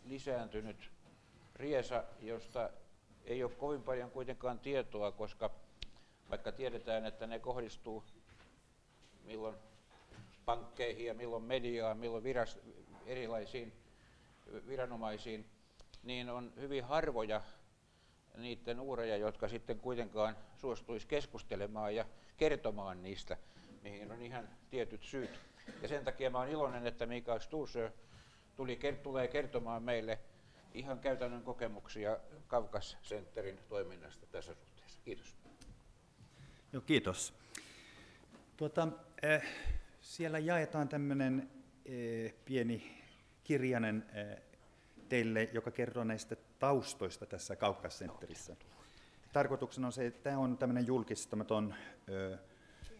lisääntynyt riesa, josta ei ole kovin paljon kuitenkaan tietoa, koska vaikka tiedetään, että ne kohdistuu milloin pankkeihin ja milloin mediaan, milloin erilaisiin viranomaisiin, niin on hyvin harvoja niiden uhreja, jotka sitten kuitenkaan suostuisi keskustelemaan ja kertomaan niistä, mihin on ihan tietyt syyt. Ja sen takia mä olen iloinen, että Mikael Storsjö tulee kertomaan meille ihan käytännön kokemuksia Kavkas Centerin toiminnasta tässä suhteessa. Kiitos. Joo, kiitos. Siellä jaetaan tämmöinen pieni kirjanen teille, joka kertoo näistä taustoista tässä Kavkas Centerissä. Tarkoituksena on se, että tämä on tämmöinen julkistamaton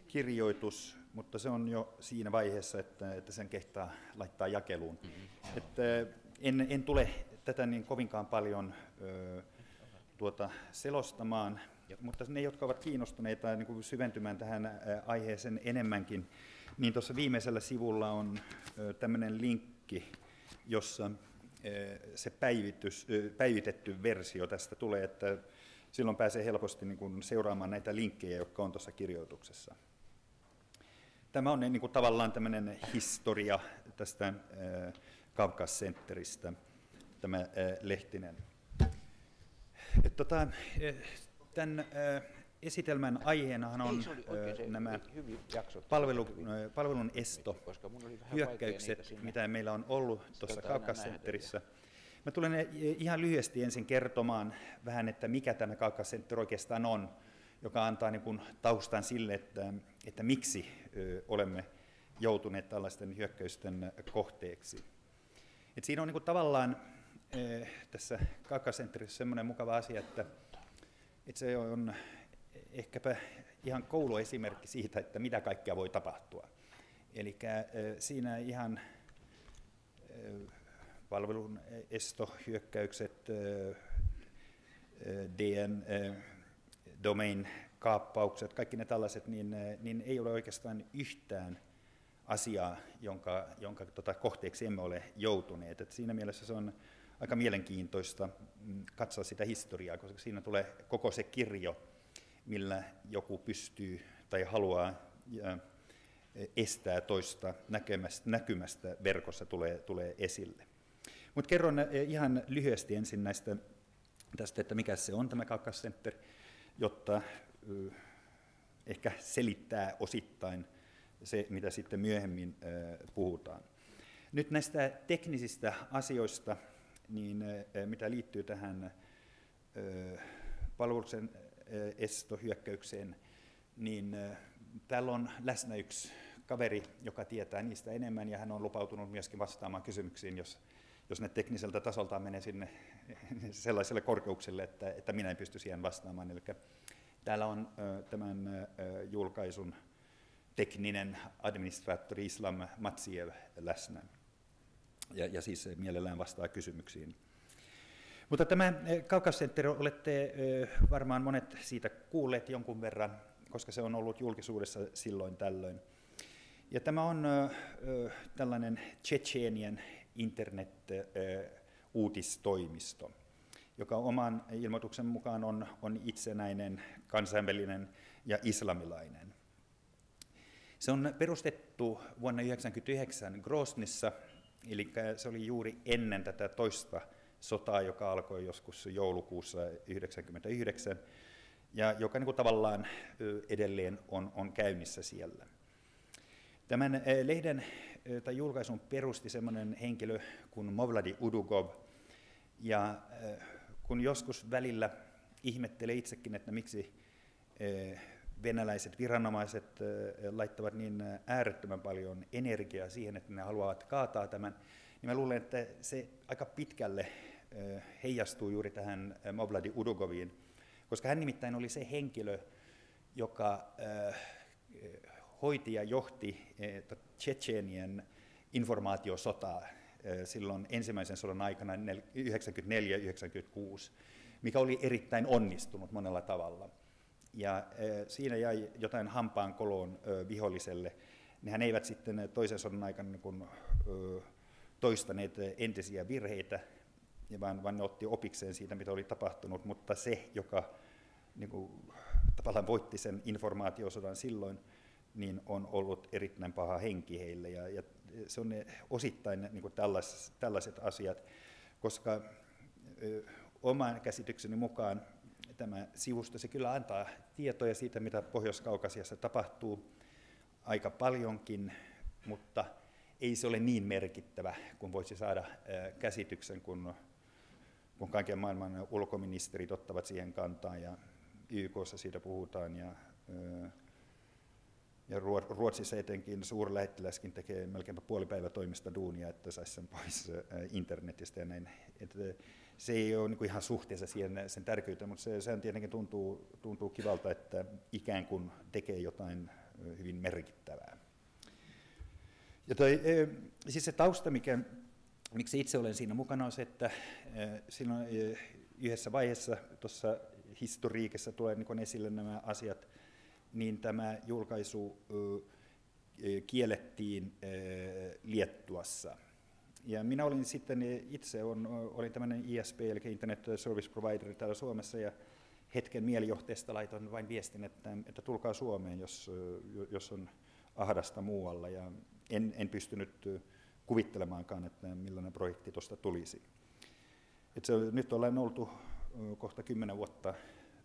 kirjoitus, mutta se on jo siinä vaiheessa, että sen kehtaa laittaa jakeluun. Että en tule tätä niin kovinkaan paljon selostamaan, mutta ne, jotka ovat kiinnostuneita niin kuin syventymään tähän aiheeseen enemmänkin, niin tuossa viimeisellä sivulla on tämmöinen linkki, jossa se päivitetty versio tästä tulee, että silloin pääsee helposti niin kuin seuraamaan näitä linkkejä, jotka on tuossa kirjoituksessa. Tämä on niin kuin tavallaan tämmöinen historia tästä Kavkas Centeristä, tämä Lehtinen. Tämän esitelmän aiheenahan on nämä palvelun estohyökkäykset, mitä meillä on ollut tuossa Kavkas Centerissä. Mä tulen ihan lyhyesti ensin kertomaan vähän, että mikä tämä Kavkas Center oikeastaan on, joka antaa niin kuin taustan sille, että miksi olemme joutuneet tällaisten hyökkäysten kohteeksi. Et siinä on niin kuin tavallaan tässä Kavkas Centerissä semmoinen mukava asia, että se on ehkäpä ihan kouluesimerkki siitä, että mitä kaikkea voi tapahtua. Eli siinä ihan palvelun estohyökkäykset, domain-kaappaukset, kaikki ne tällaiset, niin ei ole oikeastaan yhtään asiaa, jonka kohteeksi emme ole joutuneet. Et siinä mielessä se on aika mielenkiintoista katsoa sitä historiaa, koska siinä tulee koko se kirjo, millä joku pystyy tai haluaa estää toista näkymästä verkossa tulee esille. Mutta kerron ihan lyhyesti ensin tästä, että mikä se on tämä Kavkas Center, jotta ehkä selittää osittain se, mitä sitten myöhemmin puhutaan. Nyt näistä teknisistä asioista, niin mitä liittyy tähän palveluksen estohyökkäykseen, niin täällä on läsnä yksi kaveri, joka tietää niistä enemmän, ja hän on lupautunut myöskin vastaamaan kysymyksiin, jos ne tekniseltä tasoltaan menee sinne sellaiselle korkeukselle, että minä en pysty siihen vastaamaan. Eli täällä on tämän julkaisun tekninen administraattori Islam Matsiev läsnä, ja siis mielellään vastaa kysymyksiin. Mutta tämä Kavkas Center, olette varmaan monet siitä kuulleet jonkun verran, koska se on ollut julkisuudessa silloin tällöin. Ja tämä on tällainen Tšetšeenien internet-uutistoimisto, joka oman ilmoituksen mukaan on itsenäinen, kansainvälinen ja islamilainen. Se on perustettu vuonna 1999 Groznissa, eli se oli juuri ennen tätä toista sotaa, joka alkoi joskus joulukuussa 1999, ja joka niin kuin tavallaan edelleen on käynnissä siellä. Tämän lehden tai julkaisun perusti semmoinen henkilö kuin Movladi Udugov, ja kun joskus välillä ihmettelee itsekin, että miksi venäläiset viranomaiset laittavat niin äärettömän paljon energiaa siihen, että ne haluavat kaataa tämän, niin mä luulen, että se aika pitkälle heijastuu juuri tähän Movladi Udugoviin, koska hän nimittäin oli se henkilö, joka hoiti ja johti Tšetšeenien informaatiosotaa silloin ensimmäisen sodan aikana 1994-1996, mikä oli erittäin onnistunut monella tavalla. Ja siinä jäi jotain hampaan koloon viholliselle. Nehän eivät sitten toisen sodan aikana niin kuin toistaneet entisiä virheitä, vaan ne otti opikseen siitä, mitä oli tapahtunut, mutta se, joka niin kuin, tavallaan voitti sen informaatiosodan silloin, niin on ollut erittäin paha henki heille, ja se on osittain niin kuin tällaiset asiat, koska oman käsitykseni mukaan tämä sivusto, se kyllä antaa tietoja siitä, mitä Pohjois-Kaukasiassa tapahtuu aika paljonkin, mutta ei se ole niin merkittävä, kun voisi saada käsityksen, kun kaiken maailman ulkoministerit ottavat siihen kantaa ja YK:ssa siitä puhutaan ja Ruotsissa etenkin suurlähettiläskin tekee melkeinpä puolipäivätoimista duunia, että saisi sen pois internetistä ja näin. Että se ei ole niin kuin ihan suhteessa siihen sen tärkeyteen, mutta sehän tietenkin tuntuu kivalta, että ikään kuin tekee jotain hyvin merkittävää. Ja siis se tausta, miksi itse olen siinä mukana, on se, että silloin yhdessä vaiheessa tuossa historiikissa tulee niin esille nämä asiat, niin tämä julkaisu kiellettiin Liettuassa. Ja minä olin sitten itse, olin tämmöinen ISP, eli Internet Service Provider täällä Suomessa, ja hetken mielijohteesta laitoin vain viestin, että tulkaa Suomeen, jos on ahdasta muualla, ja en pystynyt kuvittelemaankaan, että millainen projekti tuosta tulisi. Nyt ollaan oltu kohta 10 vuotta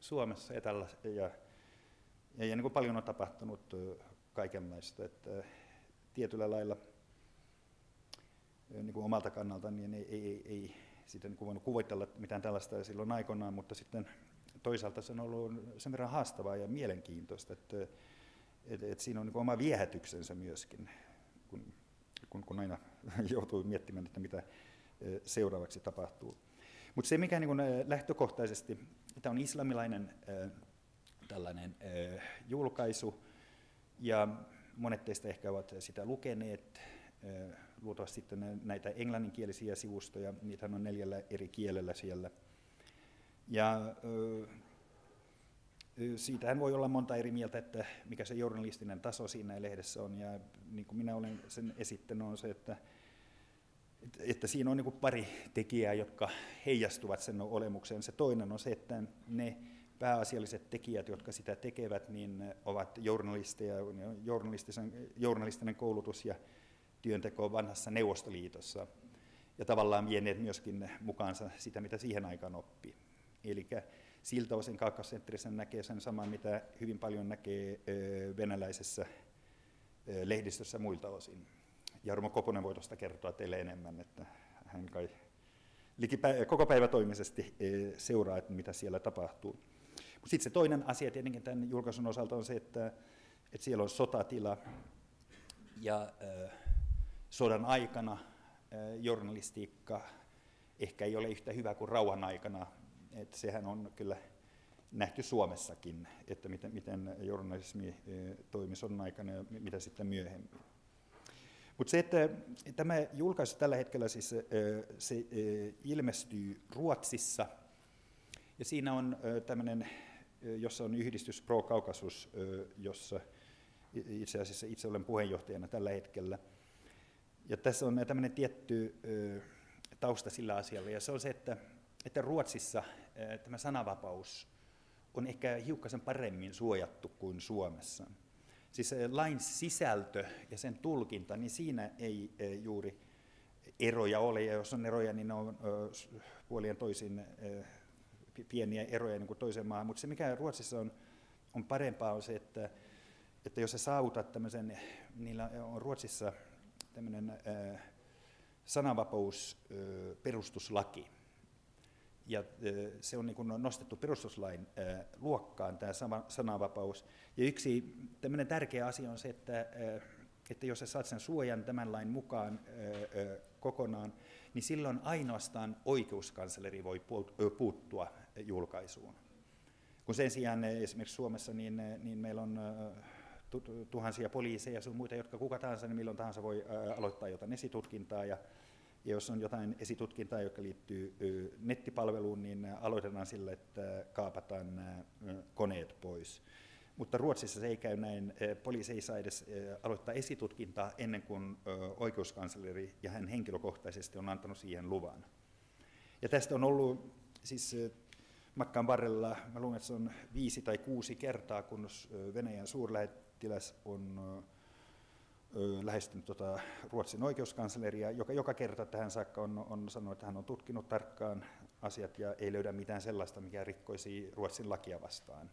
Suomessa ja niin kuin paljon on tapahtunut kaikenlaista, että tietyllä lailla niin kuin omalta kannalta niin ei sitä niin kuin voinut kuvitella mitään tällaista silloin aikoinaan, mutta sitten toisaalta se on ollut sen verran haastavaa ja mielenkiintoista, että siinä on niin kuin oma viehätyksensä myöskin, kun aina joutuu miettimään, että mitä seuraavaksi tapahtuu. Mutta se, mikä niin kuin lähtökohtaisesti, tämä on islamilainen tällainen julkaisu, ja monet teistä ehkä ovat sitä lukeneet, luultavasti sitten näitä englanninkielisiä sivustoja, niitä on 4 eri kielellä siellä. Ja siitähän voi olla monta eri mieltä, että mikä se journalistinen taso siinä lehdessä on, ja niin kuin minä olen sen esittänyt, on se, että siinä on niin kuin pari tekijää, jotka heijastuvat sen olemukseen. Se toinen on se, että ne pääasialliset tekijät, jotka sitä tekevät, niin ovat journalisteja, journalistinen koulutus ja työnteko vanhassa Neuvostoliitossa, ja tavallaan vieneet myöskin mukaansa sitä, mitä siihen aikaan oppi. Eli siltä osin Kaakkois-Centerissä näkee sen saman, mitä hyvin paljon näkee venäläisessä lehdistössä muilta osin. Jarmo Koponen voi tuosta kertoa teille enemmän, että hän kai koko päivätoimisesti seuraa, että mitä siellä tapahtuu. Sitten se toinen asia tietenkin tämän julkaisun osalta on se, että siellä on sotatila ja sodan aikana journalistiikka ehkä ei ole yhtä hyvä kuin rauhan aikana. Että sehän on kyllä nähty Suomessakin, että miten journalismi toimi sodan aikana ja mitä sitten myöhemmin. Mutta se, että tämä julkaisu tällä hetkellä siis se ilmestyy Ruotsissa, ja siinä on tämmöinen, jossa on yhdistys Pro Kaukasus, jossa itse asiassa itse olen puheenjohtajana tällä hetkellä. Ja tässä on tämmöinen tietty tausta sillä asialla, ja se on se, että Ruotsissa tämä sananvapaus on ehkä hiukkasen paremmin suojattu kuin Suomessa. Siis lain sisältö ja sen tulkinta, niin siinä ei juuri eroja ole, ja jos on eroja, niin ne on puolien toisin pieniä eroja niin kuin toiseen maahan. Mutta se, mikä Ruotsissa on parempaa, on se, että jos sä saavutat tämmöisen, niillä on Ruotsissa tämmöinen sananvapausperustuslaki, ja se on niin kuin nostettu perustuslain luokkaan, tämä sananvapaus. Ja yksi tämmöinen tärkeä asia on se, että jos sä saat sen suojan tämän lain mukaan kokonaan, niin silloin ainoastaan oikeuskansleri voi puuttua julkaisuun. Kun sen sijaan esimerkiksi Suomessa niin meillä on tuhansia poliiseja ja sun muita, jotka kuka tahansa niin milloin tahansa voi aloittaa jotain esitutkintaa, ja jos on jotain esitutkintaa, joka liittyy nettipalveluun, niin aloitetaan sillä, että kaapataan nämä koneet pois. Mutta Ruotsissa se ei käy näin. Poliisi ei saa edes aloittaa esitutkintaa ennen kuin oikeuskansleri ja hän henkilökohtaisesti on antanut siihen luvan. Ja tästä on ollut siis matkan varrella, mä luulen, että se on 5 tai 6 kertaa, kun Venäjän suurlähettiläs on lähestynyt Ruotsin oikeuskansleria, joka kerta tähän saakka on sanonut, että hän on tutkinut tarkkaan asiat ja ei löydä mitään sellaista, mikä rikkoisi Ruotsin lakia vastaan.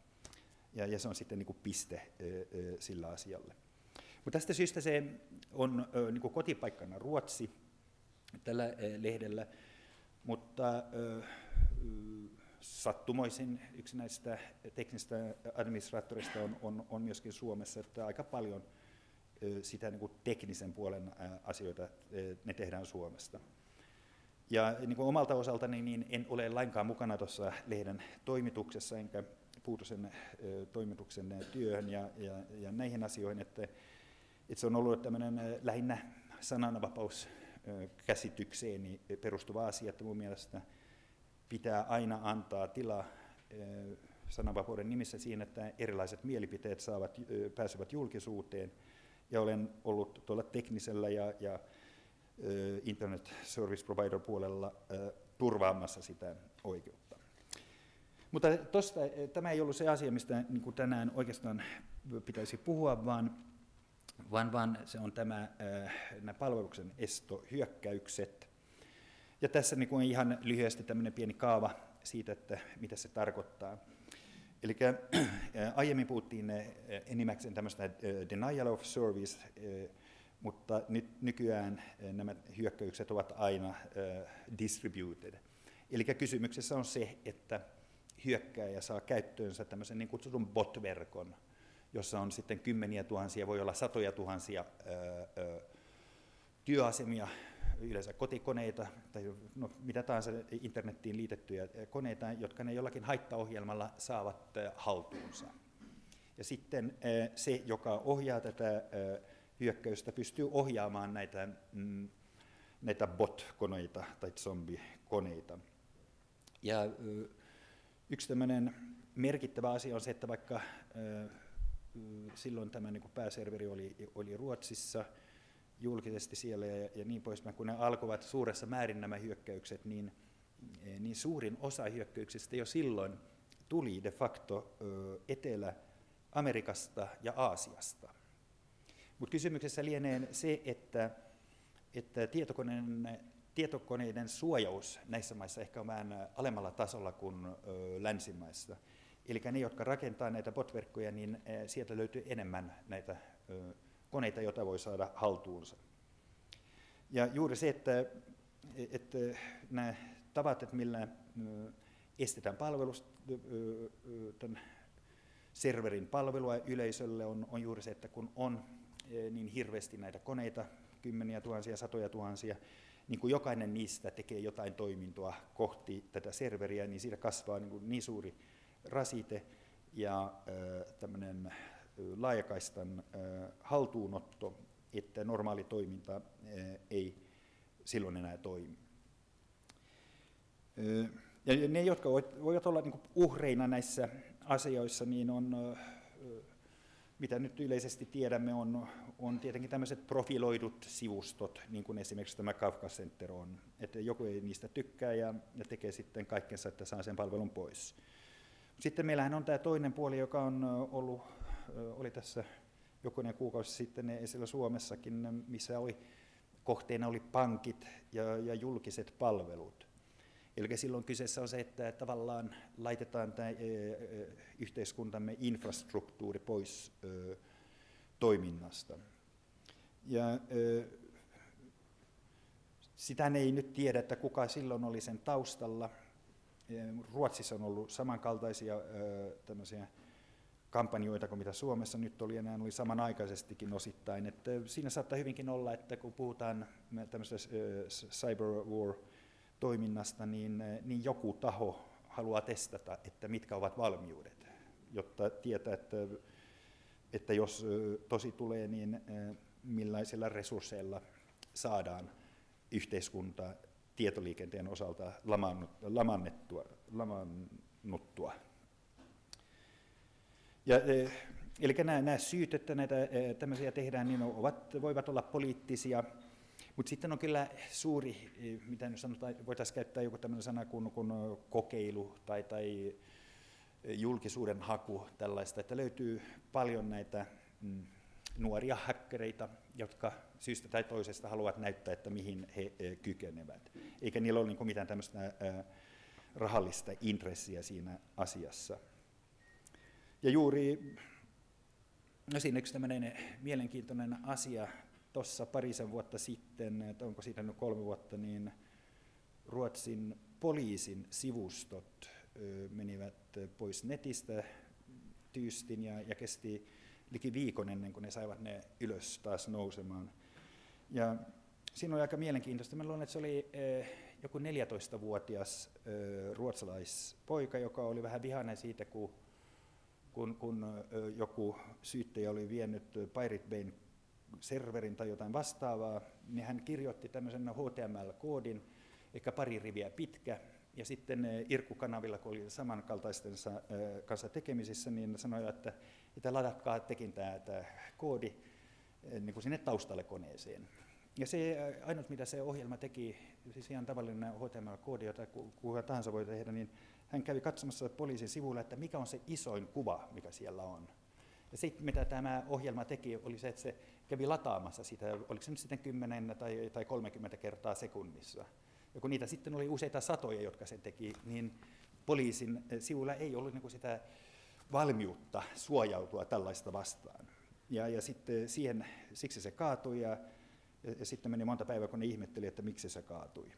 Ja se on sitten niin kuin piste sillä asialle. Mutta tästä syystä se on niin kuin kotipaikkana Ruotsi tällä lehdellä, mutta sattumoisin yksi näistä teknisistä administraattoreista on myöskin Suomessa, että aika paljon sitä niin kuin teknisen puolen asioita ne tehdään Suomesta. Ja niin kuin omalta osaltani niin en ole lainkaan mukana tuossa lehden toimituksessa, enkä puutu sen toimituksen työhön ja näihin asioihin, että se on ollut tämmöinen lähinnä sananvapauskäsitykseeni perustuva asia, että mun mielestä pitää aina antaa tilaa sananvapauden nimissä siinä, että erilaiset mielipiteet pääsevät julkisuuteen. Ja olen ollut tuolla teknisellä ja Internet Service Provider puolella turvaamassa sitä oikeutta. Mutta tämä ei ollut se asia, mistä niin kuin tänään oikeastaan pitäisi puhua, vaan se on nämä palveluksen estohyökkäykset. Ja tässä niin kuin ihan lyhyesti tämmöinen pieni kaava siitä, että mitä se tarkoittaa. Eli aiemmin puhuttiin enimmäkseen tämmöistä denial of service, mutta nykyään nämä hyökkäykset ovat aina distributed. Eli kysymyksessä on se, että hyökkääjä saa käyttöönsä tämmöisen niin kutsutun bot-verkon, jossa on sitten kymmeniä tuhansia, voi olla satoja tuhansia työasemia, yleensä kotikoneita tai mitä tahansa internettiin liitettyjä koneita, jotka ne jollakin haittaohjelmalla saavat haltuunsa. Ja sitten se, joka ohjaa tätä hyökkäystä, pystyy ohjaamaan näitä bot-koneita tai zombikoneita. Ja yksi tämmöinen merkittävä asia on se, että vaikka silloin tämä niin kuin pääserveri oli Ruotsissa, julkisesti siellä ja niin poispäin, kun ne alkoivat suuressa määrin nämä hyökkäykset, niin suurin osa hyökkäyksistä jo silloin tuli de facto Etelä-Amerikasta ja Aasiasta. Mutta kysymyksessä lienee se, että tietokoneiden suojaus näissä maissa ehkä on vähän alemmalla tasolla kuin länsimaissa. Eli ne, jotka rakentaa näitä bot-verkkoja, niin sieltä löytyy enemmän näitä koneita, joita voi saada haltuunsa. Ja juuri se, että nämä tavat, että millä estetään tämän serverin palvelua yleisölle, on juuri se, että kun on niin hirveästi näitä koneita, kymmeniä tuhansia, satoja tuhansia, niin kun jokainen niistä tekee jotain toimintoa kohti tätä serveriä, niin siitä kasvaa niin suuri rasite ja tämmöinen laajakaistan haltuunotto, että normaali toiminta ei silloin enää toimi. Ja ne, jotka voivat olla niin kuin uhreina näissä asioissa, niin on, mitä nyt yleisesti tiedämme, on tietenkin tämmöiset profiloidut sivustot, niin kuin esimerkiksi tämä Kafka Center on, että joku ei niistä tykkää ja tekee sitten kaikkensa, että saa sen palvelun pois. Sitten meillähän on tämä toinen puoli, joka on oli tässä jokunen kuukausi sitten esillä Suomessakin, missä kohteena oli pankit ja julkiset palvelut. Eli silloin kyseessä on se, että tavallaan laitetaan tämä yhteiskuntamme infrastruktuuri pois toiminnasta. Ja sitä ei nyt tiedä, että kuka silloin oli sen taustalla. Ruotsissa on ollut samankaltaisia tämmöisiä kampanjoita kuin mitä Suomessa nyt oli, ja nämä oli samanaikaisestikin osittain. Että siinä saattaa hyvinkin olla, että kun puhutaan tämmöisestä cyber war-toiminnasta, niin joku taho haluaa testata, että mitkä ovat valmiudet, jotta tietää, että jos tosi tulee, niin millaisilla resursseilla saadaan yhteiskuntaa tietoliikenteen osalta lamannuttua. Ja, eli nämä syyt, että näitä tämmöisiä tehdään, niin voivat olla poliittisia, Mutta sitten on kyllä suuri, mitä nyt sanotaan, voitaisiin käyttää joku tämmöinen sana kuin kokeilu tai julkisuuden haku tällaista, että löytyy paljon näitä nuoria hakkereita, jotka syystä tai toisesta haluavat näyttää, että mihin he kykenevät. Eikä niillä ole niin mitään tämmöistä rahallista intressiä siinä asiassa. Ja juuri, no siinä yksi tämmöinen mielenkiintoinen asia, tuossa parisen vuotta sitten, että onko siitä nyt 3 vuotta, niin Ruotsin poliisin sivustot menivät pois netistä tyystin ja kesti liki viikon ennen kuin ne saivat ne ylös taas nousemaan. Ja siinä oli aika mielenkiintoista. Mä luulen, että se oli joku 14-vuotias ruotsalaispoika, joka oli vähän vihainen siitä, kun joku syyttäjä oli vienyt Pirate Bayn serverin tai jotain vastaavaa, niin hän kirjoitti tämmöisen HTML-koodin, ehkä pari riviä pitkä, ja sitten Irkku-kanavilla, kun oli samankaltaistensa kanssa tekemisissä, niin sanoi, että ladatkaa tekin tämä koodi niin kuin sinne taustalle koneeseen. Ja se ainut, mitä se ohjelma teki, siis ihan tavallinen HTML-koodi, jota kuka tahansa voi tehdä, niin hän kävi katsomassa poliisin sivuilla, että mikä on se isoin kuva, mikä siellä on. Ja sitten mitä tämä ohjelma teki, oli se, että se kävi lataamassa sitä, oliko se nyt sitten 10 tai 30 kertaa sekunnissa. Ja kun niitä sitten oli useita satoja, jotka sen teki, niin poliisin sivuilla ei ollut niin sitä valmiutta suojautua tällaista vastaan. Ja sitten siksi se kaatui, ja sitten meni monta päivää, kun ne ihmetteli, että miksi se kaatui.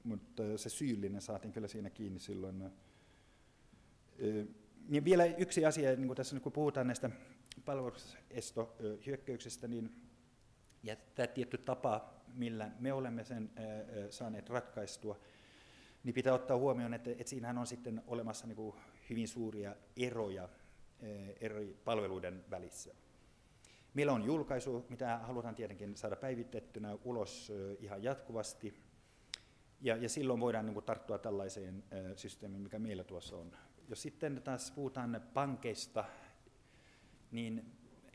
Mutta se syyllinen saatiin kyllä siinä kiinni silloin. Niin vielä yksi asia, niin kun tässä kun puhutaan näistä palvelusestohyökkäyksistä, niin ja tämä tietty tapa, millä me olemme sen saaneet ratkaistua, niin pitää ottaa huomioon, että siinähän on sitten olemassa niin kuin hyvin suuria eroja eri palveluiden välissä. Meillä on julkaisu, mitä halutaan tietenkin saada päivitettynä ulos ihan jatkuvasti, ja silloin voidaan niin kuin tarttua tällaiseen systeemiin, mikä meillä tuossa on. Jos sitten taas puhutaan pankeista, niin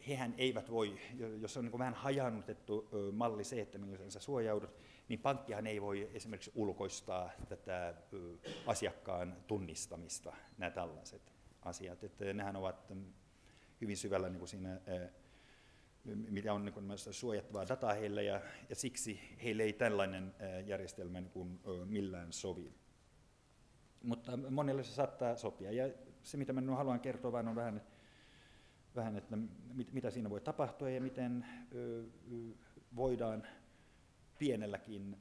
hehän eivät voi, jos on niin kuin vähän hajannutettu malli se, että millaisen sä suojaudut, niin pankkihan ei voi esimerkiksi ulkoistaa tätä asiakkaan tunnistamista, nämä tällaiset asiat. Että nehän ovat hyvin syvällä niin kuin siinä, mitä on niin kuin suojattavaa dataa heillä, ja siksi heille ei tällainen järjestelmä niin kuin millään sovi. Mutta monelle se saattaa sopia. Ja se, mitä minä haluan kertoa, vaan on vähän, että mitä siinä voi tapahtua ja miten voidaan pienelläkin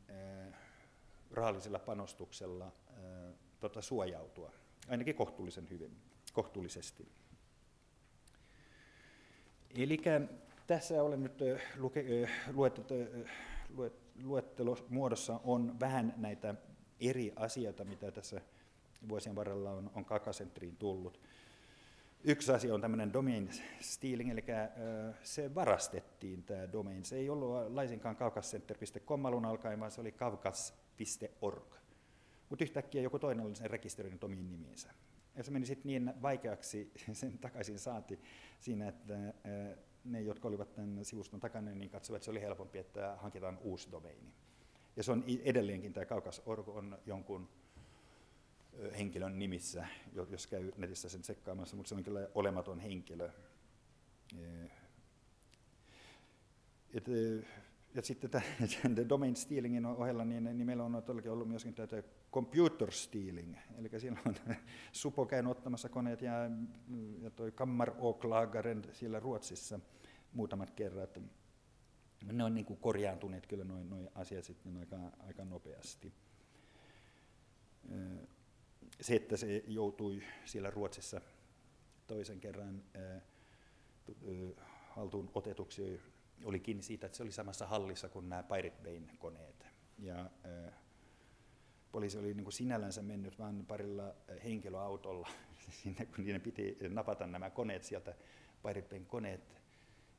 rahallisella panostuksella suojautua, ainakin kohtuullisen hyvin, kohtuullisesti. Eli tässä olen nyt luettelomuodossa on vähän näitä eri asioita, mitä tässä vuosien varrella on Kakacentriin tullut. Yksi asia on tämmöinen domain stealing, eli se varastettiin tämä domain. Se ei ollut laisinkaan kaukascenter.com alun alkaen, vaan se oli kaukas.org. Mutta yhtäkkiä joku toinen oli sen rekisteröinyt omiin nimiinsä. Ja se meni sitten niin vaikeaksi sen takaisin saati siinä, että ne, jotka olivat tämän sivuston takana, niin katsoivat, että se oli helpompi, että hankitaan uusi domaini. Ja se on edelleenkin, tämä kaukas.org on jonkun henkilön nimissä, jos käy netissä sen tsekkaamassa, mutta se on kyllä olematon henkilö. Ja sitten tämän domain stealingin ohella, niin meillä on todellakin ollut myöskin tätä computer stealing, eli silloin on supo käynyt ottamassa koneet ja toi kammaråklagaren siellä Ruotsissa muutamat kerrat. Ne on niin kuin korjaantuneet kyllä noin asiat sitten aika nopeasti. Se, että se joutui siellä Ruotsissa toisen kerran haltuun otetuksi, oli kiinni siitä, että se oli samassa hallissa kuin nämä Pirate Bayn koneet. Ja poliisi oli niin kuin sinällänsä mennyt vain parilla henkilöautolla sinne, kun niiden piti napata nämä koneet sieltä, Pirate Bayn koneet.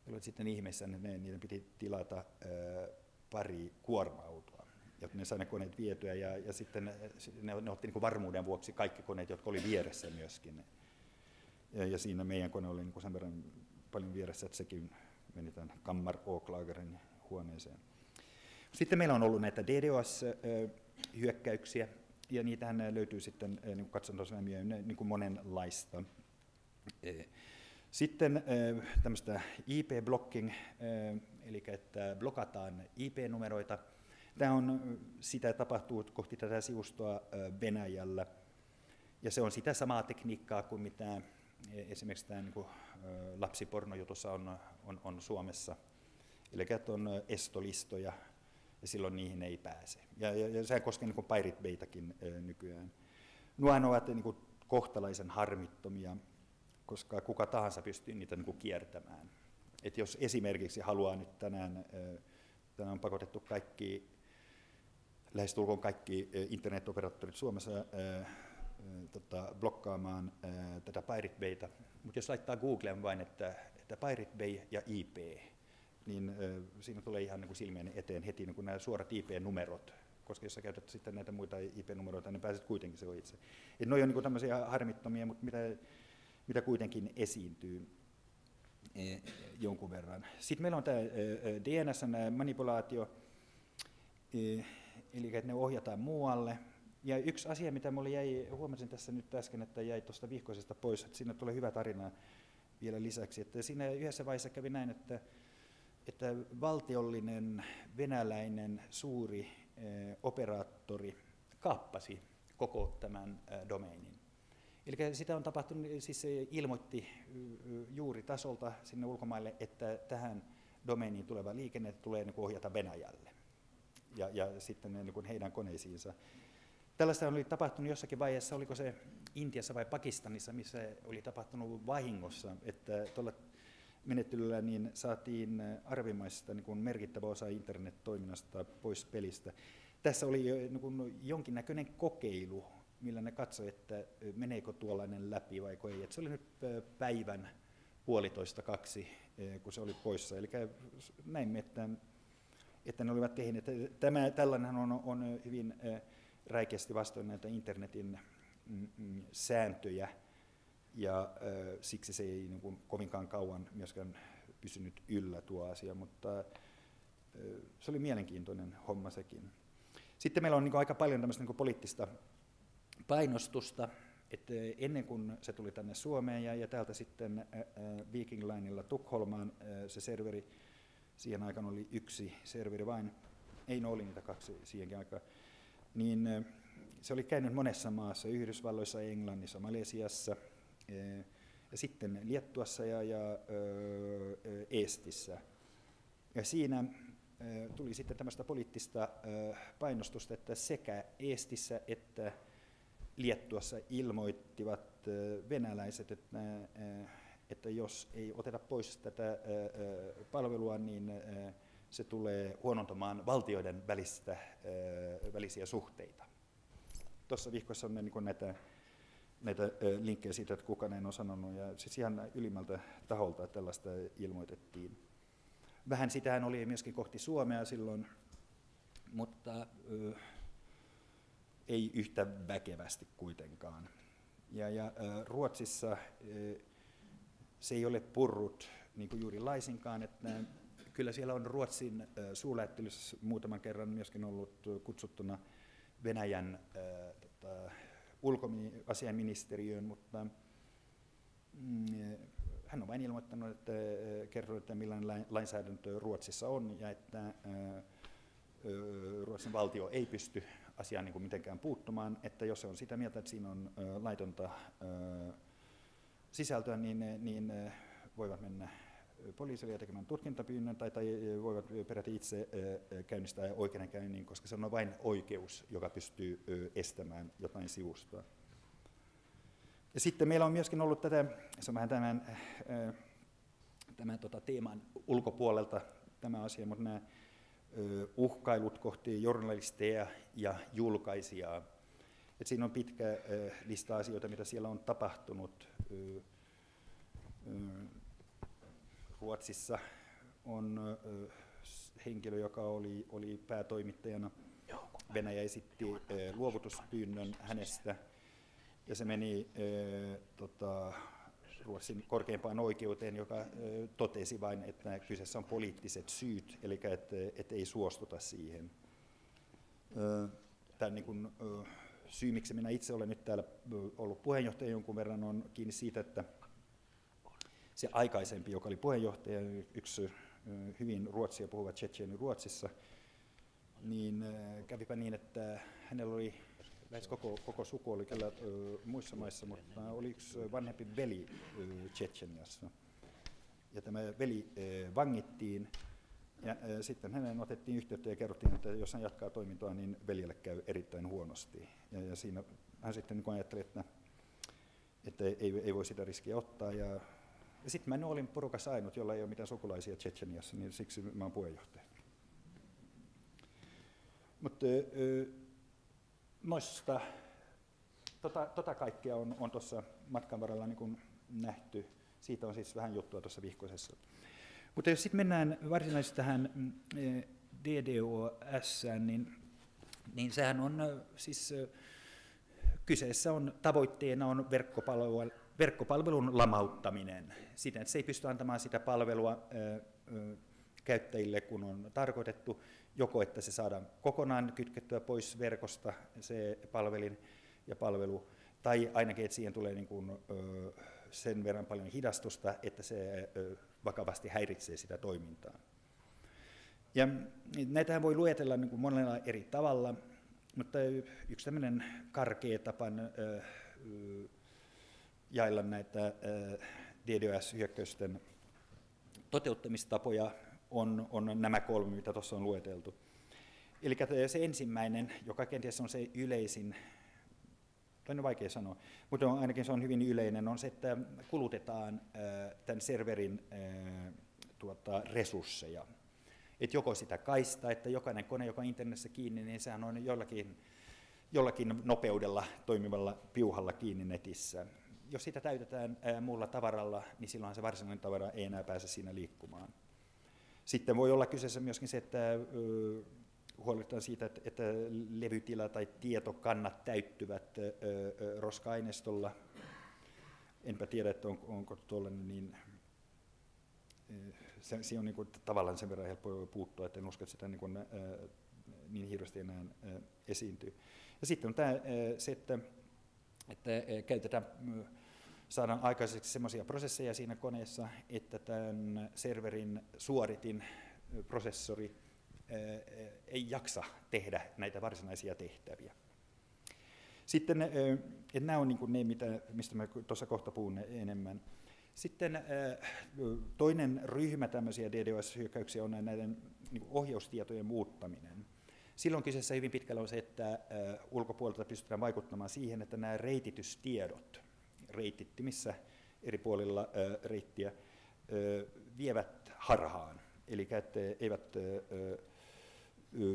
Oli sitten ihmeessä, että niiden piti tilata pari kuorma-autoa, jotta ne sai ne koneet vietyä, ja sitten ne otti niin kuin varmuuden vuoksi kaikki koneet, jotka oli vieressä myöskin. Ja siinä meidän kone oli niin kuin sen verran paljon vieressä, että sekin meni tämän kammaråklagaren huoneeseen. Sitten meillä on ollut näitä DDoS-hyökkäyksiä, ja niitähän löytyy sitten niin katsantosämiä niin kuin monenlaista. Sitten tämmöistä IP-blocking, eli että blokataan IP-numeroita. Tämä on, sitä tapahtuu kohti tätä sivustoa Venäjällä, ja se on sitä samaa tekniikkaa kuin mitä esimerkiksi tämä niin kuin lapsipornojutussa on Suomessa. Eli että on estolistoja, ja silloin niihin ei pääse. Ja sehän koskee niin kuin Pirate Baytäkin nykyään. Nuohan ovat niin kuin kohtalaisen harmittomia, koska kuka tahansa pystyy niitä niin kuin kiertämään. Et jos esimerkiksi haluaa nyt tänään on pakotettu lähestulkoon kaikki internetoperaattorit Suomessa blokkaamaan tätä Pirate Baytä, mutta jos laittaa Googleen vain, että Pirate Bay ja IP, niin siinä tulee ihan niin kuin silmien eteen heti niin kuin nämä suorat IP-numerot, koska jos sä käytät sitten näitä muita IP-numeroita, niin pääset kuitenkin se ohitse. Et noi on niin kuin tämmöisiä harmittomia, mutta mitä kuitenkin esiintyy jonkun verran. Sitten meillä on tämä DNS-manipulaatio, eli että ne ohjataan muualle. Ja yksi asia, mitä mulle huomasin tässä nyt äsken, että jäi tuosta vihkoisesta pois, että siinä tulee hyvä tarina vielä lisäksi. Että siinä yhdessä vaiheessa kävi näin, että valtiollinen venäläinen suuri operaattori kaappasi koko tämän domainin. Eli sitä on tapahtunut, siis se ilmoitti juuri tasolta sinne ulkomaille, että tähän domainiin tuleva liikenne tulee niin kuin ohjata Venäjälle ja sitten niin kuin heidän koneisiinsa. Tällaista oli tapahtunut jossakin vaiheessa, oliko se Intiassa vai Pakistanissa, missä oli tapahtunut vahingossa, että tuolla menettelyllä niin saatiin arabimaista niin kuin merkittävä osa internet-toiminnasta pois pelistä. Tässä oli niin kuin jonkinnäköinen kokeilu, millä ne katsoi, että meneekö tuollainen läpi vai ei. Et se oli nyt päivän 1,5–2, kun se oli poissa. Eli näimme, että ne olivat tehneet. Tällainen on hyvin räikeästi vastoin näitä internetin sääntöjä, ja siksi se ei niin kuin kovinkaan kauan myöskään pysynyt yllä tuo asia, mutta se oli mielenkiintoinen homma sekin. Sitten meillä on niin kuin aika paljon tämmöistä niin kuin poliittista painostusta, että ennen kuin se tuli tänne Suomeen ja täältä sitten Viking Linella Tukholmaan se serveri, siihen aikaan oli yksi serveri vain, ei oli niitä kaksi siihenkin aikaan, niin se oli käynyt monessa maassa, Yhdysvalloissa, Englannissa, Malesiassa ja sitten Liettuassa ja Eestissä. Ja siinä tuli sitten tämmöistä poliittista painostusta, että sekä Eestissä että Liettuassa ilmoittivat venäläiset, että jos ei oteta pois tätä palvelua, niin se tulee huonontamaan valtioiden välisiä suhteita. Tuossa vihkossa on niin näitä linkkejä siitä, että kuka näin on sanonut, ja siis ihan ylimmältä taholta tällaista ilmoitettiin. Vähän sitähän oli myöskin kohti Suomea silloin, mutta ei yhtä väkevästi kuitenkaan. Ja Ruotsissa se ei ole purrut niin kuin juuri laisinkaan, että kyllä siellä on Ruotsin suurlähettiläs muutaman kerran myöskin ollut kutsuttuna Venäjän ulkoasiainministeriöön, mutta hän on vain ilmoittanut, että kerronut, että millainen lainsäädäntö Ruotsissa on ja että Ruotsin valtio ei pysty asiaan niin kuin mitenkään puuttumaan, että jos se on sitä mieltä, että siinä on laitonta sisältöä, niin voivat mennä poliisille tekemään tutkintapyynnön tai voivat peräti itse käynnistää oikeudenkäynnin, koska se on vain oikeus, joka pystyy estämään jotain sivustoa. Ja sitten meillä on myöskin ollut se on vähän tämän teeman ulkopuolelta tämä asia, mutta nämä uhkailut kohti journalisteja ja julkaisijaa. Et siinä on pitkä lista asioita, mitä siellä on tapahtunut. Ruotsissa on henkilö, joka oli päätoimittajana. Venäjä esitti luovutuspyynnön hänestä, ja se meni Ruotsin korkeimpaan oikeuteen, joka totesi vain, että kyseessä on poliittiset syyt, eli että ei suostuta siihen. Tämä niin kuin, syy, miksi minä itse olen nyt täällä ollut puheenjohtaja jonkun verran, on kiinni siitä, että se aikaisempi, joka oli puheenjohtaja, yksi hyvin ruotsia puhuva tšetšeni Ruotsissa, niin kävipä niin, että hänellä oli lähes koko suku oli kyllä muissa maissa, mutta oli yksi vanhempi veli Tšetšeniassa. Ja tämä veli vangittiin, ja sitten hänen otettiin yhteyttä ja kerrottiin, että jos hän jatkaa toimintoa, niin veljelle käy erittäin huonosti. Ja siinä hän sitten niin ajatteli, että ei voi sitä riskiä ottaa. Ja sitten mä olin porukassa ainut, jolla ei ole mitään sukulaisia Tšetšeniassa, niin siksi mä olen puheenjohtaja. Mutta noista, tota kaikkea on tuossa matkan varrella niin kuin nähty. Siitä on siis vähän juttua tuossa vihkoisessa. Mutta jos sitten mennään varsinaisesti tähän DDoS:ään, niin sehän on siis kyseessä on tavoitteena on verkkopalvelun lamauttaminen siten, että se ei pysty antamaan sitä palvelua käyttäjille, kun on tarkoitettu, joko että se saadaan kokonaan kytkettyä pois verkosta, se palvelu, tai ainakin, että siihen tulee niin kuin, sen verran paljon hidastusta, että se vakavasti häiritsee sitä toimintaa. Ja näitähän voi luetella niin kuin monella eri tavalla, mutta yksi tämmöinen karkea tapa jaella näitä DDoS-hyökkäysten toteuttamistapoja on nämä 3, mitä tuossa on lueteltu. Eli se ensimmäinen, joka kenties on se yleisin, on vaikea sanoa, mutta ainakin se on hyvin yleinen, on se, että kulutetaan tämän serverin resursseja. Että joko sitä kaistaa, että jokainen kone, joka on internetissä kiinni, niin sehän on jollakin nopeudella toimivalla piuhalla kiinni netissä. Jos sitä täytetään muulla tavaralla, niin silloin se varsinainen tavara ei enää pääse siinä liikkumaan. Sitten voi olla kyseessä myöskin se, että huolehditaan siitä, että levytila tai tietokannat täyttyvät roska-aineistolla. Enpä tiedä, että onko tuollainen niin, se on niin kuin tavallaan sen verran helppo puuttua, että en usko, että sitä niin hirveästi enää esiintyy. Ja sitten on tämä, se, että käytetään, saadaan aikaiseksi sellaisia prosesseja siinä koneessa, että tämän serverin suoritin prosessori ei jaksa tehdä näitä varsinaisia tehtäviä. Sitten että nämä on niin kuin ne, mistä mä tuossa kohta puhun enemmän. Sitten toinen ryhmä tämmöisiä DDoS-hyökkäyksiä on näiden niin kuin ohjaustietojen muuttaminen. Silloin kyseessä hyvin pitkällä on se, että ulkopuolelta pystytään vaikuttamaan siihen, että nämä reititystiedot reitittimissä eri puolilla reittiä vievät harhaan, eli että eivät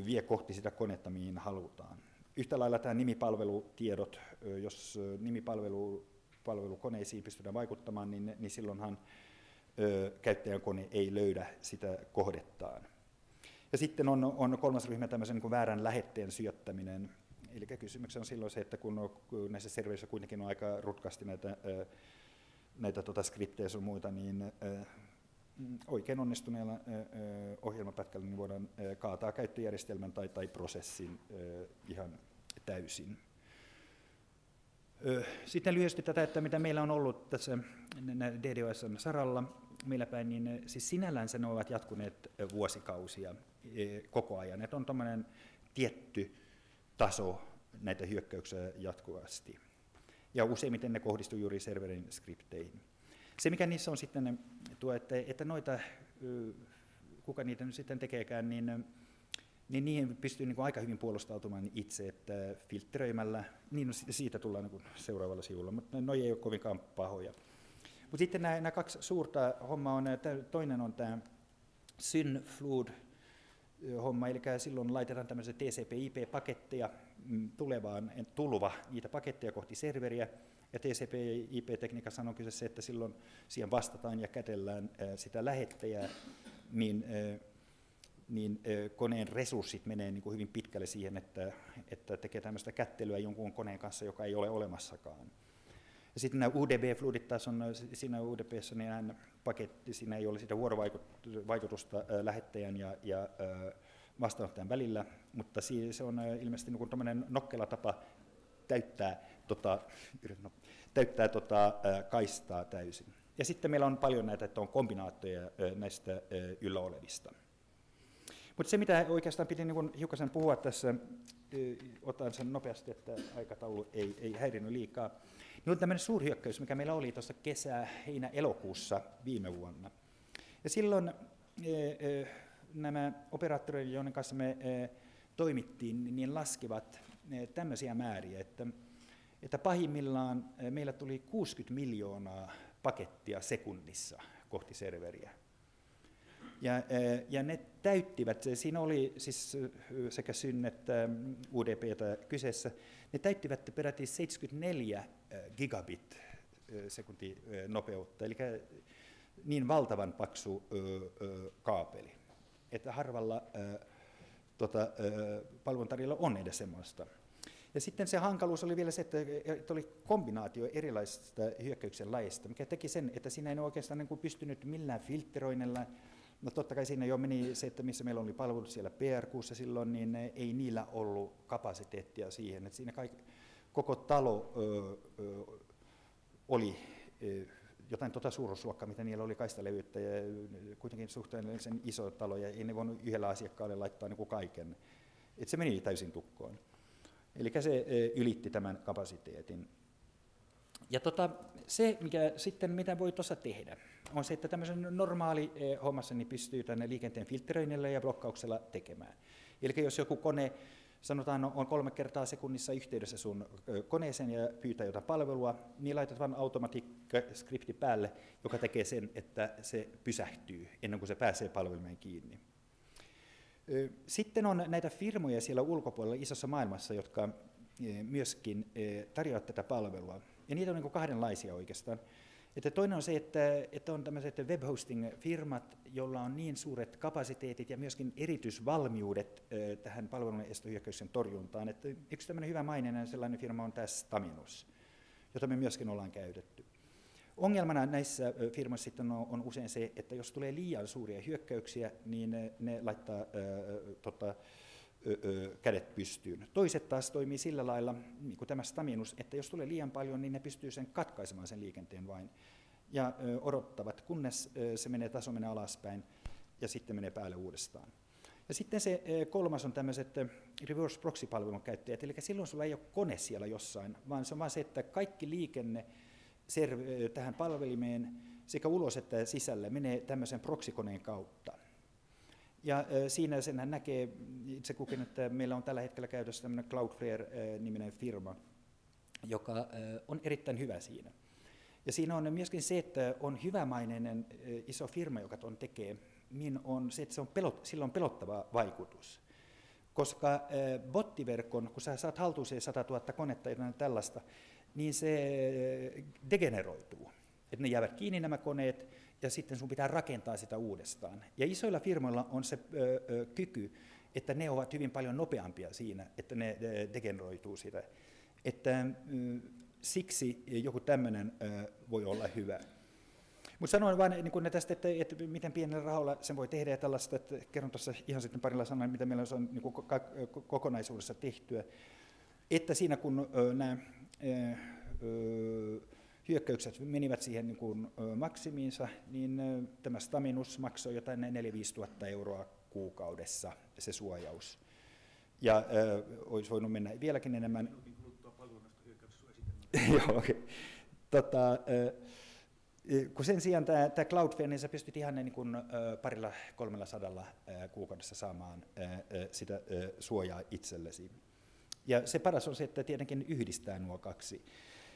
vie kohti sitä konetta, mihin halutaan. Yhtä lailla tämä nimipalvelutiedot, jos nimipalvelukoneisiin pystytään vaikuttamaan, niin silloinhan käyttäjän kone ei löydä sitä kohdettaan. Ja sitten on kolmas ryhmä tämmöisen niin väärän lähetteen syöttäminen. Eli kysymyksessä on silloin se, että kun näissä serverissä kuitenkin on aika rutkasti näitä skriptejä ja muita, niin oikein onnistuneella ohjelmapätkällä niin voidaan kaataa käyttöjärjestelmän tai prosessin ihan täysin. Sitten lyhyesti tätä, että mitä meillä on ollut tässä DDoS:n saralla meillä päin, niin siis sinällänsä ne ovat jatkuneet vuosikausia koko ajan. Että on tämmöinen tietty taso näitä hyökkäyksiä jatkuvasti. Ja useimmiten ne kohdistuu juuri serverin skripteihin. Se, mikä niissä on sitten tuo, että noita, kuka niitä nyt sitten tekeekään, niin niihin pystyy niin kuin aika hyvin puolustautumaan itse, että filtteröimällä, niin siitä tullaan niin seuraavalla sivulla, mutta ne ei ole kovinkaan pahoja. Mutta sitten nämä kaksi suurta hommaa on, toinen on tämä SYN-FLOOD-homma, eli silloin laitetaan tämmöisiä TCP/IP-paketteja tulva niitä paketteja kohti serveriä, ja TCP/IP-tekniikassa on kyse se, että silloin siihen vastataan ja kätellään sitä lähettäjää, niin koneen resurssit menee niin kuin hyvin pitkälle siihen, että tekee tämmöistä kättelyä jonkun koneen kanssa, joka ei ole olemassakaan. Ja sitten nämä UDB-fluidit taas on, siinä UDB:ssä niin paketti, siinä ei ole sitä vuorovaikutusta lähettäjän ja vastaanottajan välillä, mutta se on ilmeisesti niin kuin nokkela tapa täyttää kaistaa täysin. Ja sitten meillä on paljon näitä, että on kombinaattoja näistä yllä olevista. Mutta se, mitä oikeastaan piti niin hiukan puhua tässä, otan sen nopeasti, että aikataulu ei häirinyt liikaa, niin on tämmöinen suurhyökkäys, mikä meillä oli tuossa heinä-elokuussa viime vuonna. Ja silloin nämä operaattorit, joiden kanssa me toimittiin, niin laskivat tämmöisiä määriä, että pahimmillaan meillä tuli 60 miljoonaa pakettia sekunnissa kohti serveriä. Ja ne täyttivät, siinä oli siis sekä SYN että UDP:tä kyseessä, ne täyttivät peräti 74 gigabit sekunti nopeutta, eli niin valtavan paksu kaapeli, että harvalla palveluntarjoajalla on edes semmoista. Ja sitten se hankaluus oli vielä se, että oli kombinaatio erilaisista hyökkäyksen lajeista, mikä teki sen, että siinä ei oikeastaan niin kuin pystynyt millään filtteroinnilla. No totta kai siinä jo meni se, että missä meillä oli palvelut siellä PRQ:ssa silloin, niin ei niillä ollut kapasiteettia siihen. Että siinä koko talo oli jotain suuruusluokkaa, mitä niillä oli kaistalevyyttä ja kuitenkin suhteellisen iso talo ja ei ne voinut yhdellä asiakkaalle laittaa niin kuin kaiken. Että se meni täysin tukkoon. Eli se ylitti tämän kapasiteetin. Ja se, mitä voi tuossa tehdä, on se, että tämmöisen normaali hommassa niin pystyy tänne liikenteen filtteröinnillä ja blokkauksella tekemään. Eli jos joku kone, sanotaan, on 3 kertaa sekunnissa yhteydessä sun koneeseen ja pyytää jotain palvelua, niin laitat vain automatiikka-skripti päälle, joka tekee sen, että se pysähtyy ennen kuin se pääsee palvelimeen kiinni. Sitten on näitä firmoja siellä ulkopuolella isossa maailmassa, jotka myöskin tarjoavat tätä palvelua. Ja niitä on niin kuin kahdenlaisia oikeastaan. Että toinen on se, että on tämmöiset webhosting-firmat, joilla on niin suuret kapasiteetit ja myöskin erityisvalmiudet tähän palvelun estohyökkäyksen torjuntaan. Että yksi tämmöinen hyvä maininen sellainen firma on tämä Staminus, jota me myöskin ollaan käytetty. Ongelmana näissä firmoissa sitten on usein se, että jos tulee liian suuria hyökkäyksiä, niin ne laittaa kädet pystyyn. Toiset taas toimii sillä lailla, niin kuin tämä Staminus, että jos tulee liian paljon, niin ne pystyy sen katkaisemaan sen liikenteen vain ja odottavat, kunnes taso menee alaspäin ja sitten menee päälle uudestaan. Ja sitten se kolmas on tämmöiset reverse proxy-palvelun käyttäjät, eli silloin sulla ei ole kone siellä jossain, vaan se on vaan se, että kaikki liikenne tähän palvelimeen sekä ulos että sisälle menee tämmöisen proxy-koneen kautta. Ja siinä senhän näkee itse kukin, että meillä on tällä hetkellä käytössä tämmöinen Cloudflare-niminen firma, joka on erittäin hyvä siinä. Ja siinä on myöskin se, että on hyvämainen iso firma, joka tuon tekee, niin on se, että sillä on pelottava vaikutus. Koska bottiverkon, kun sä saat haltuun 100 000 konetta ja tällaista, niin se degeneroituu. Että ne jäävät kiinni nämä koneet, ja sitten sun pitää rakentaa sitä uudestaan. Ja isoilla firmoilla on se kyky, että ne ovat hyvin paljon nopeampia siinä, että ne degeneroituu sitä. Että siksi joku tämmöinen voi olla hyvä. Mutta sanoin vain niin tästä, että miten pienellä rahalla sen voi tehdä ja tällaista, että kerron tuossa ihan sitten parilla sanoa, mitä meillä on niin kokonaisuudessa tehtyä. Että siinä kun nämä hyökkäykset menivät siihen niin kuin maksimiinsa, niin tämä Staminus maksoi jotain 4-5 tuhatta euroa kuukaudessa se suojaus. Ja olisi voinut mennä vieläkin enemmän. Joo, okay. Kun sen sijaan tämä Cloudflare, niin sä pystyt ihan niin kuin 200-300 kuukaudessa saamaan sitä suojaa itsellesi. Ja se paras on se, että tietenkin yhdistää nuo kaksi.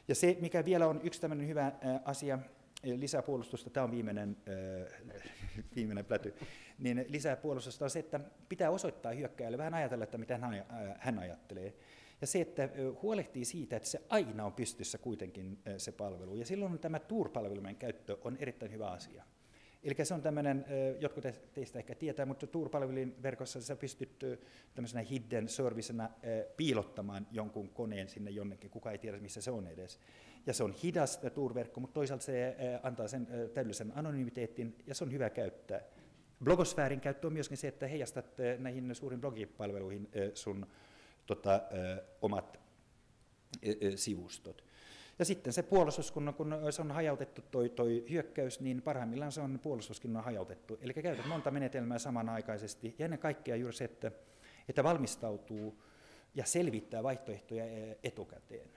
Ja se, mikä vielä on yksi tämmöinen hyvä asia, lisäpuolustusta, tämä on viimeinen pläty, niin lisäpuolustusta on se, että pitää osoittaa hyökkääjälle vähän ajatella, että mitä hän ajattelee. Ja se, että huolehtii siitä, että se aina on pystyssä kuitenkin se palvelu. Ja silloin tämä Tor-palvelujen käyttö on erittäin hyvä asia. Eli se on tämmöinen, jotkut teistä ehkä tietää, mutta Tor-palvelin verkossa sä pystyt tämmöisenä hidden servicenä piilottamaan jonkun koneen sinne jonnekin, kuka ei tiedä missä se on edes. Ja se on hidas Tor-verkko, mutta toisaalta se antaa sen täydellisen anonymiteetin ja se on hyvä käyttää. Blogosfäärin käyttö on myöskin se, että heijastat näihin suurin blogipalveluihin sun omat sivustot. Ja sitten se puolustuskunnan, kun se on hajautettu toi hyökkäys, niin parhaimmillaan se on puolustuskunnan hajautettu. Eli käytät monta menetelmää samanaikaisesti ja ennen kaikkea juuri se, että valmistautuu ja selvittää vaihtoehtoja etukäteen.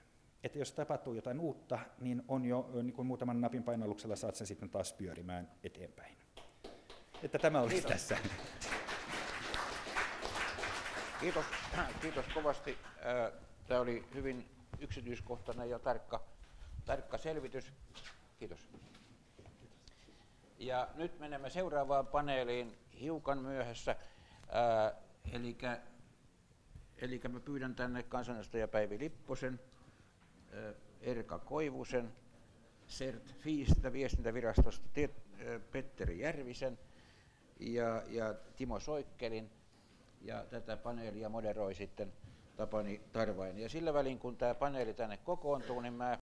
Että jos tapahtuu jotain uutta, niin on jo niin kuin muutaman napin painalluksella saat sen sitten taas pyörimään eteenpäin. Että tämä olisi tässä. Kiitos kovasti. Tämä oli hyvin yksityiskohtainen ja tarkka selvitys. Kiitos. Ja nyt menemme seuraavaan paneeliin hiukan myöhässä. Eli mä pyydän tänne kansanedustaja Päivi Lipposen, Erka Koivusen, CERT-FIistä viestintävirastosta Petteri Järvisen ja Timo Soikkelin. Ja tätä paneelia moderoi sitten Tapani Tarvainen. Ja sillä välin, kun tämä paneeli tänne kokoontuu, niin mä